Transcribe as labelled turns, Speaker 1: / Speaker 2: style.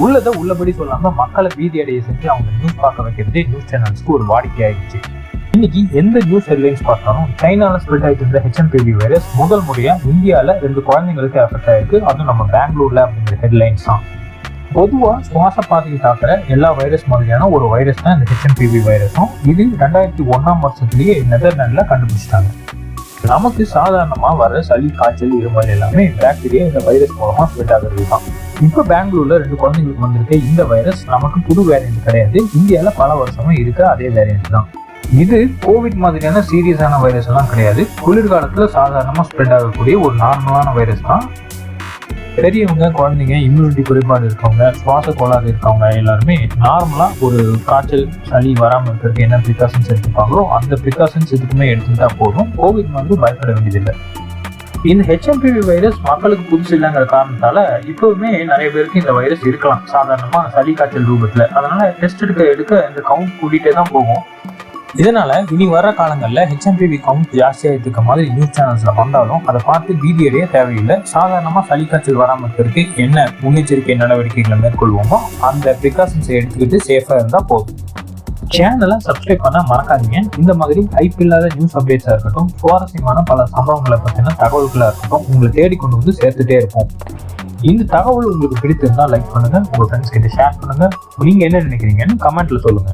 Speaker 1: உள்ளதை உள்ளபடி சொல்லாம மக்களை பீதி அடைய செஞ்சு அவங்க நியூஸ் பார்க்க வைக்கிறதே நியூஸ் சேனல்ஸ்க்கு ஒரு வாடிக்கை ஆயிடுச்சு. இன்னைக்கு எந்த நியூஸ் ஹெட்லைன்ஸ் பார்த்தாலும் சைனால ஸ்ப்ரெட் ஆகிட்டு இருந்த ஹெச்எம்பிவி வைரஸ் முதல் முறையா இந்தியால 2 குழந்தைங்களுக்கு எஃபெக்ட் ஆயிருக்கு. அதுவும் நம்ம பெங்களூர்ல அப்படிங்கிற ஹெட்லைன்ஸ் தான். பொதுவா சுவாச பாதையை தாக்குற எல்லா வைரஸ் மாதிரியான ஒரு வைரஸ் தான் இந்த ஹெச்எம்பிவி வைரஸும். இது 2001ஆம் வருஷத்துலயே நெதர்லாண்ட்ல கண்டுபிடிச்சிட்டாங்க. நமக்கு சாதாரணமா வர சளி, காய்ச்சல், இருமல் எல்லாமே பாக்டீரியா இந்த வைரஸ் மூலமா ஸ்ப்ரெட் ஆகுறது தான். இப்ப பெங்களூர்ல 2 குழந்தைங்களுக்கு வந்திருக்க இந்த வைரஸ் நமக்கு புது வேரியன்ட் கிடையாது. இந்தியால பல வருஷமா இருக்க அதே வேரியன்ட் தான். இது கோவிட் மாதிரியான சீரியஸான வைரஸ் எல்லாம் கிடையாது. குளிர்காலத்துல சாதாரணமா ஸ்ப்ரெட் ஆகக்கூடிய ஒரு நார்மலான வைரஸ் தான். பெரியவங்க, குழந்தைங்க, இம்யூனிட்டி குறைபாடு இருக்கவங்க, சுவாச கோளாறு இருக்கவங்க எல்லாருமே நார்மலா ஒரு காய்ச்சல், சளி வராமல் இருக்கிறதுக்கு என்ன ப்ரிகாஷன்ஸ் எடுத்துப்பாங்களோ அந்த ப்ரிகாஷன்ஸ் இதுக்குமே எடுத்துக்கிட்டா போதும். கோவிட் வந்து பயப்பட வேண்டியதில்லை. இந்த ஹெச்எம்பிவி வைரஸ் மக்களுக்கு புதுசு இல்லைங்கிற காரணத்தால இப்பவுமே நிறைய பேருக்கு இந்த வைரஸ் இருக்கலாம், சாதாரணமா சளி, காய்ச்சல் ரூபத்துல. அதனால டெஸ்ட் எடுக்க இந்த கவுண்ட் கூட்டிகிட்டே தான் போகும். இதனால இனி வர காலங்களில் ஹெச்எம்பிவி கவுண்ட் ஜாஸ்தியாக இருக்க மாதிரி நியூஸ் சேனல்ஸ்ல வந்தாலும் அதை பார்த்து பீதி அடைய தேவையில்லை. சாதாரணமாக சளி, காய்ச்சல் வராமல் இருக்கிறதுக்கு என்ன முன்னெச்சரிக்கை நடவடிக்கைகளை மேற்கொள்வோமோ அந்த ப்ரிகாஷன்ஸை எடுத்துக்கிட்டு சேஃபாக இருந்தால் போதும். சேனலை சப்ஸ்கிரைப் பண்ண மறக்காதீங்க. இந்த மாதிரி ஹைப் இல்லாத நியூஸ் அப்டேட்ஸாக இருக்கட்டும், சுவாரஸ்யமான பல சம்பவங்களை பற்றின தகவல்களாக இருக்கட்டும் உங்களை தேடி கொண்டு வந்து சேர்த்துட்டே இருப்போம். இந்த தகவல் உங்களுக்கு பிடித்திருந்தா லைக் பண்ணுங்க, உங்க ஃப்ரெண்ட்ஸ் கிட்ட ஷேர் பண்ணுங்க. நீங்க என்ன நினைக்கிறீங்கன்னு கமெண்ட்ல சொல்லுங்க.